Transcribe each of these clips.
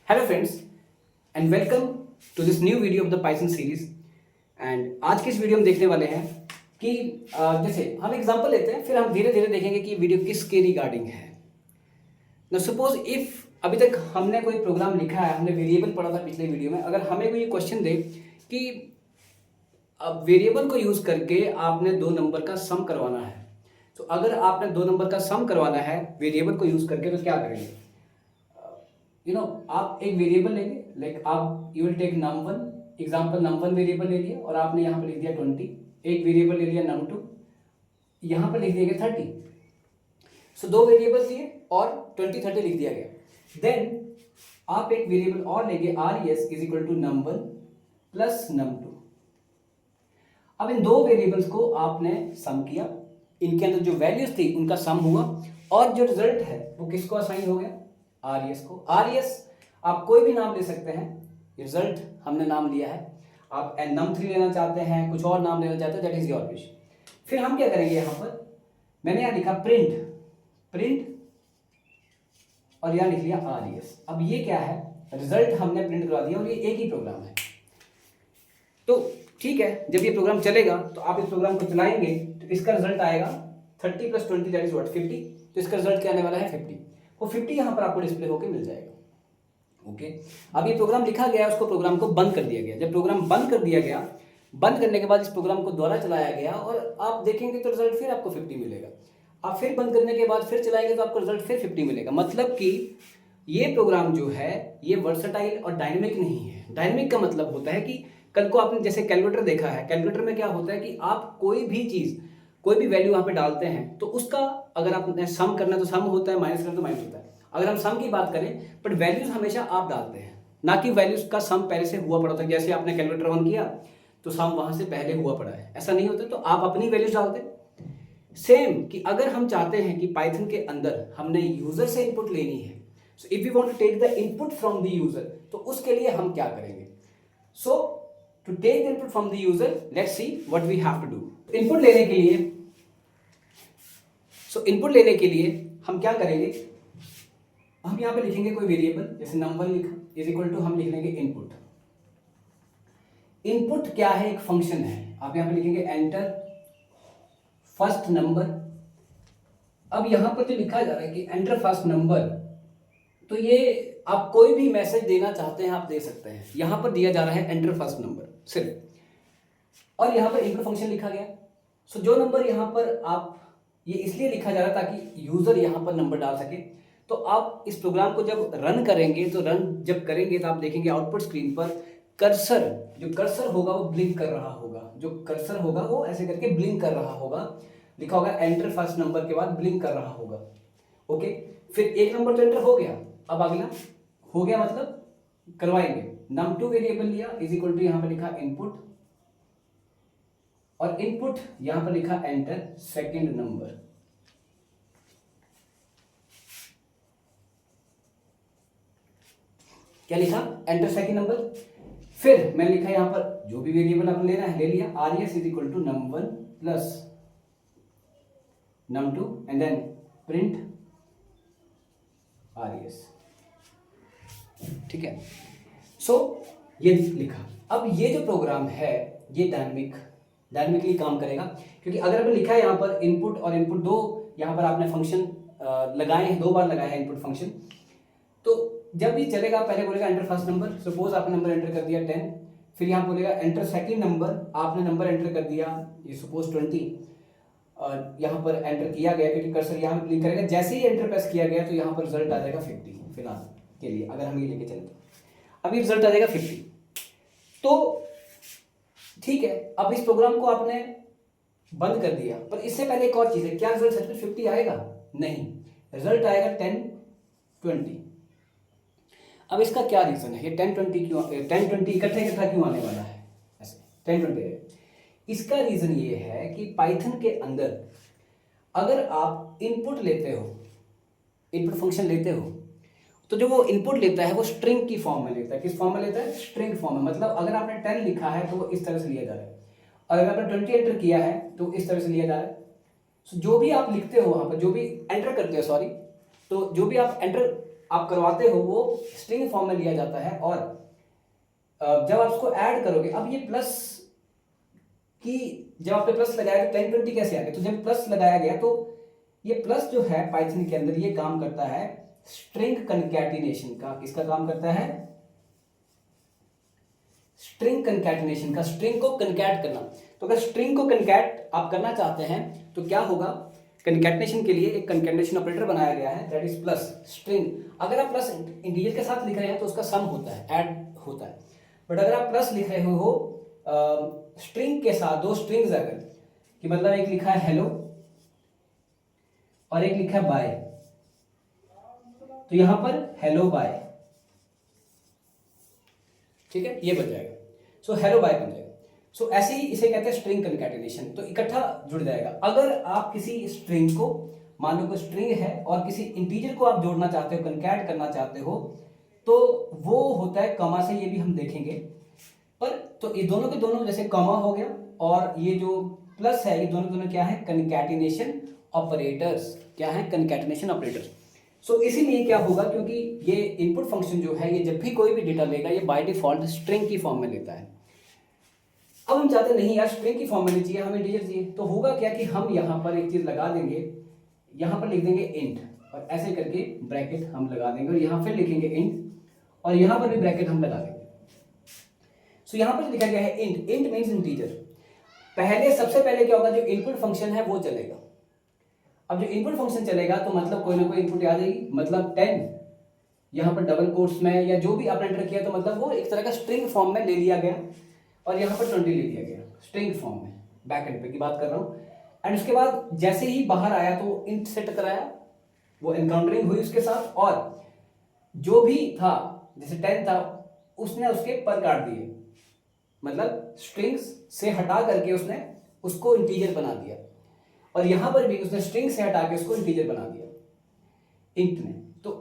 Hello friends and welcome to this new video of the python series. And आज की इस video में देखने वाले हैं कि जैसे हम एग्जांपल लेते हैं, फिर हम धीरे धीरे देखेंगे कि वीडियो किसके रिगार्डिंग है। ना सपोज इफ अभी तक हमने कोई प्रोग्राम लिखा है, हमने वेरिएबल पढ़ा था पिछले वीडियो में। अगर हमें कोई क्वेश्चन दे कि अब वेरिएबल को यूज करके आपने दो नंबर का सम करवाना है, तो अगर आपने दो नंबर का सम करवाना है वेरिएबल को यूज करके तो क्या करेंगे? आप एक वेरिएबल लेंगे, लाइक आप you will take num1 example, num1 variable ले लिया और आपने यहाँ पर लिख दिया 20। एक वेरिएबल ले लिया num2, यहाँ पर लिख दिया गया 30। सो दो वेरिएबल लिए और 20 30 लिख दिया गया। देन आप एक वेरिएबल और लेंगे res is equal to num1 plus num2। अब इन दो वेरिएबल्स को आपने सम किया, इनके अंदर जो वैल्यूज थी उनका सम हुआ और जो रिजल्ट है वो किसको असाइन हो गया? RES को। RES आप कोई भी नाम ले सकते हैं, रिजल्ट हमने नाम लिया है। आप num3 लेना चाहते हैं, कुछ और नाम लेना चाहते हैं, दैट इज योर विश। फिर हम क्या करेंगे, यहाँ पर मैंने यहाँ लिखा प्रिंट और यहाँ लिख लिया RES। अब ये क्या है? रिजल्ट हमने प्रिंट करवा दिया और ये एक ही प्रोग्राम है। तो ठीक है, जब ये प्रोग्राम चलेगा तो आप इस प्रोग्राम को चलाएंगे तो इसका रिजल्ट आएगा 30 + 20 दैट इज व्हाट 50। तो इसका रिजल्ट क्या आने वाला है? 50। वो 50 यहाँ पर आपको डिस्प्ले होकर मिल जाएगा। ओके, अब ये प्रोग्राम लिखा गया, उसको प्रोग्राम को बंद कर दिया गया। जब प्रोग्राम बंद कर दिया गया, बंद करने के बाद इस प्रोग्राम को दोबारा चलाया गया और आप देखेंगे तो रिजल्ट फिर आपको 50 मिलेगा। आप फिर बंद करने के बाद फिर चलाएंगे तो आपको रिजल्ट फिर 50 मिलेगा। मतलब कि ये प्रोग्राम जो है ये वर्सेटाइल और डायनेमिक नहीं है। डायनेमिक का मतलब होता है कि कल को आपने जैसे कैलकुलेटर देखा है, कैलकुलेटर में क्या होता है कि आप कोई भी चीज़, कोई भी वैल्यू वहाँ पे डालते हैं तो उसका अगर आपने सम करना है तो सम होता है, माइनस करना तो माइनस होता है। अगर हम सम की बात करें, बट वैल्यूज हमेशा आप डालते हैं, ना कि वैल्यूज का सम पहले से हुआ पड़ा था। जैसे आपने कैलकुलेटर ऑन किया तो सम वहाँ से पहले हुआ पड़ा है, ऐसा नहीं होता। तो आप अपनी वैल्यूज डालते हैं। सेम कि अगर हम चाहते हैं कि पाइथन के अंदर हमने यूजर से इनपुट लेनी है, so if you want to take the input from the user, तो उसके लिए हम क्या करेंगे? So to take the input from the user, let's see what we have to do. Input लेने के लिए इनपुट लेने के लिए हम क्या करेंगे? हम यहां पे लिखेंगे कोई वेरिएबल, जैसे num1 लिखा इज इक्वल टू हम लिख लेंगे इनपुट। इनपुट क्या है? एक फंक्शन है। आप यहां पे लिखेंगे एंटर फर्स्ट नंबर। अब यहां पर जो लिखा जा रहा है कि एंटर फर्स्ट नंबर, तो ये आप कोई भी मैसेज देना चाहते हैं आप दे सकते हैं। यहां पर दिया जा रहा है एंटर फर्स्ट नंबर सिर्फ, और यहां पर इनपुट फंक्शन लिखा गया। सो जो नंबर यहां पर आप, ये इसलिए लिखा जा रहा है ताकि यूजर यहां पर नंबर डाल सके। तो आप इस प्रोग्राम को जब रन करेंगे, तो रन जब करेंगे तो आप देखेंगे आउटपुट स्क्रीन पर कर्सर, जो कर्सर होगा वो ब्लिंक कर रहा होगा। जो कर्सर होगा वो ऐसे करके ब्लिंक कर रहा होगा, लिखा होगा एंटर फर्स्ट नंबर के बाद ब्लिंक कर रहा होगा। ओके, फिर एक नंबर तो एंटर हो गया, अब अगला हो गया मतलब करवाएंगे। num2 वेरिएबल लिया इज इक्वल टू यहां पर लिखा इनपुट, और इनपुट यहां पर लिखा एंटर सेकंड नंबर। क्या लिखा? Enter second number. फिर मैंने लिखा यहां पर जो भी वेरिएबल आपने लेना है ले लिया, RES is equal to num1 plus num2 and then print RES। ठीक है, सो ये लिखा। अब ये जो प्रोग्राम है ये डायनेमिकली काम करेगा, क्योंकि अगर आपने लिखा है यहाँ पर इनपुट और इनपुट दो, यहाँ पर आपने फंक्शन लगाए हैं, दो बार लगाया है इनपुट फंक्शन, तो जब भी चलेगा पहले बोलेगा एंटर फर्स्ट नंबर। सपोज आपने नंबर एंटर कर दिया 10, फिर यहाँ बोलेगा एंटर सेकंड नंबर, आपने नंबर एंटर कर दिया ये सपोज 20, और यहाँ पर एंटर किया गया क्योंकि कर्सर यहाँ पर क्लिक करेगा। जैसे ही एंटर प्रेस किया गया तो यहाँ पर रिजल्ट आ जाएगा 50 फिलहाल के लिए, अगर हम ये लेके चले तो अभी रिजल्ट आ जाएगा 50। तो ठीक है, अब इस प्रोग्राम को आपने बंद कर दिया, पर इससे पहले एक और चीज है। क्या रिजल्ट सच में 50 आएगा? नहीं, रिजल्ट आएगा 10 20। अब इसका क्या रीजन है? ये 10 20 इकट्ठा क्यों आने वाला है ऐसे 10 20? इसका रीजन ये है कि पाइथन के अंदर अगर आप इनपुट लेते हो, इनपुट फंक्शन लेते हो, तो जो वो इनपुट लेता है वो स्ट्रिंग की फॉर्म में लेता है। किस फॉर्म में लेता है? स्ट्रिंग फॉर्म में। मतलब अगर आपने 10 लिखा है तो वो इस तरह से लिया जा रहा है, और अगर आपने 20 एंटर किया है तो इस तरह से लिया जा रहा है। जो भी आप लिखते हो वहां पर, जो भी एंटर करते हो, सॉरी, तो जो भी आप एंटर आप करवाते हो वो स्ट्रिंग फॉर्म में लिया जाता है, और जब आप उसको ऐड करोगे, अब ये प्लस की जब आपने प्लस लगाया तो 10 20 कैसे आ गया, तो जब प्लस लगाया गया तो ये प्लस जो है पाइथन के अंदर ये काम करता है स्ट्रिंग कंकैटिनेशन का। किसका काम करता है? स्ट्रिंग कंकैटिनेशन का, स्ट्रिंग को कंकैट करना। तो अगर स्ट्रिंग को कंकैट आप करना चाहते हैं तो क्या होगा, कंकैटिनेशन के लिए एक कंकैटिनेशन ऑपरेटर बनाया गया है, दैट इज प्लस स्ट्रिंग। अगर आप प्लस इंटीजर के साथ लिख रहे हैं तो उसका सम होता है, ऐड होता है। बट अगर आप प्लस लिख रहे हो स्ट्रिंग के साथ, दो स्ट्रिंग्स अगर, कि मतलब एक लिखा है हेलो और एक लिखा है बाय, तो यहां पर हेलो बाय, ठीक है, ये बन जाएगा। सो हेलो बाय बन जाएगा। सो ऐसे ही इसे कहते हैं स्ट्रिंग कंकैटिनेशन, तो इकट्ठा जुड़ जाएगा। अगर आप किसी स्ट्रिंग को, मान लो कोई स्ट्रिंग है और किसी इंटीजर को आप जोड़ना चाहते हो, कंकैट करना चाहते हो, तो वो होता है कॉमा से, ये भी हम देखेंगे। पर तो ये दोनों के दोनों, जैसे कॉमा हो गया और ये जो प्लस है, ये दोनों दोनों क्या है? Concatenation operators. क्या है? Concatenation operators. सो इसीलिए क्या होगा, क्योंकि ये इनपुट फंक्शन जो है, ये जब भी कोई भी डेटा लेगा ये बाय डिफॉल्ट स्ट्रिंग की फॉर्म में लेता है। अब हम चाहते नहीं यार स्ट्रिंग की फॉर्म में नहीं चाहिए, हमें इंटीजर चाहिए, तो होगा क्या कि हम यहाँ पर एक चीज लगा देंगे, यहाँ पर लिख देंगे इंट, और ऐसे करके ब्रैकेट हम लगा देंगे, और यहाँ फिर लिखेंगे इंट, और यहाँ पर भी ब्रैकेट हम लगा देंगे। सो यहाँ पर लिखा गया है इंट, इंट मीन्स इंटीजर। पहले सबसे पहले क्या होगा, जो इनपुट फंक्शन है वो चलेगा। अब जो इनपुट फंक्शन चलेगा तो मतलब कोई ना कोई इनपुट आ जाएगी, मतलब 10 यहाँ पर डबल कोट्स में या जो भी आपने एंटर किया, तो मतलब वो एक तरह का स्ट्रिंग फॉर्म में ले लिया गया, और यहाँ पर 20 ले लिया गया स्ट्रिंग फॉर्म में, बैक एंड पे की बात कर रहा हूँ। एंड उसके बाद जैसे ही बाहर आया तो इंट सेट कराया, वो एनकाउंटरिंग हुई उसके साथ, और जो भी था जैसे 10 था उसने उसके पर काट दिए, मतलब स्ट्रिंग्स से हटा करके उसने उसको इंटीजर बना दिया, और यहां पर भी उसने स्ट्रिंग से हटा के उसको इंटीजर बना दिया इंट ने। तो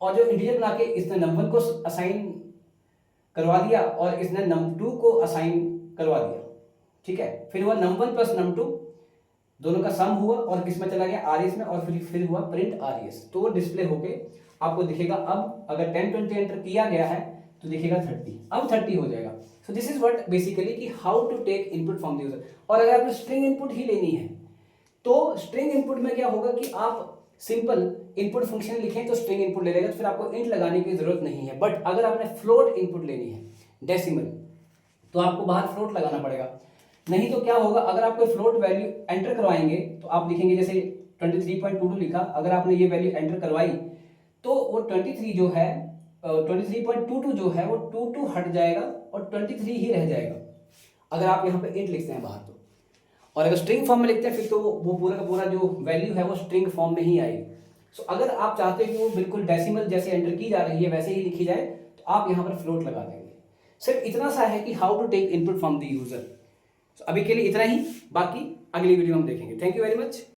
और जो इंटीजर बना के इसने num1 को असाइन करवा दिया और इसने num2 को असाइन करवा दिया, ठीक है। फिर हुआ num1 प्लस num2, दोनों का सम हुआ और किस में चला गया? आरएस में, और फिर हुआ प्रिंट आरएस, तो वो डिस्प्ले होके आपको दिखेगा। अब अगर 10 20 एंटर किया गया है तो दिखेगा 30, अब 30 हो जाएगा। So this is what basically कि how to take input from the user. और अगर आपने स्ट्रिंग इनपुट ही लेनी है तो स्ट्रिंग इनपुट में क्या होगा कि आप सिंपल इनपुट फंक्शन लिखें तो स्ट्रिंग इनपुट ले लेगा, तो फिर आपको इंट लगाने की जरूरत नहीं है। बट अगर आपने फ्लोट इनपुट लेनी है, डेसिमल, तो आपको बाहर फ्लोट लगाना पड़ेगा। नहीं तो क्या होगा, अगर आप कोई फ्लोट वैल्यू एंटर करवाएंगे तो आप लिखेंगे जैसे 23.22 लिखा, अगर आपने ये वैल्यू एंटर करवाई तो वो 23 जो है 23.22 जो है वो 22 हट जाएगा और 23 ही रह जाएगा, अगर आप यहाँ पे इंट लिखते हैं बाहर तो। और अगर स्ट्रिंग फॉर्म में लिखते हैं फिर तो वो पूरा का पूरा जो वैल्यू है वो स्ट्रिंग फॉर्म में ही आएगी। सो अगर आप चाहते हैं कि वो बिल्कुल डेसिमल जैसे एंटर की जा रही है वैसे ही लिखी जाए, तो आप यहाँ पर फ्लोट लगा देंगे। सिर्फ इतना सा है कि how to take input from the user. अभी के लिए इतना ही, बाकी अगली वीडियो में हम देखेंगे। Thank you very much.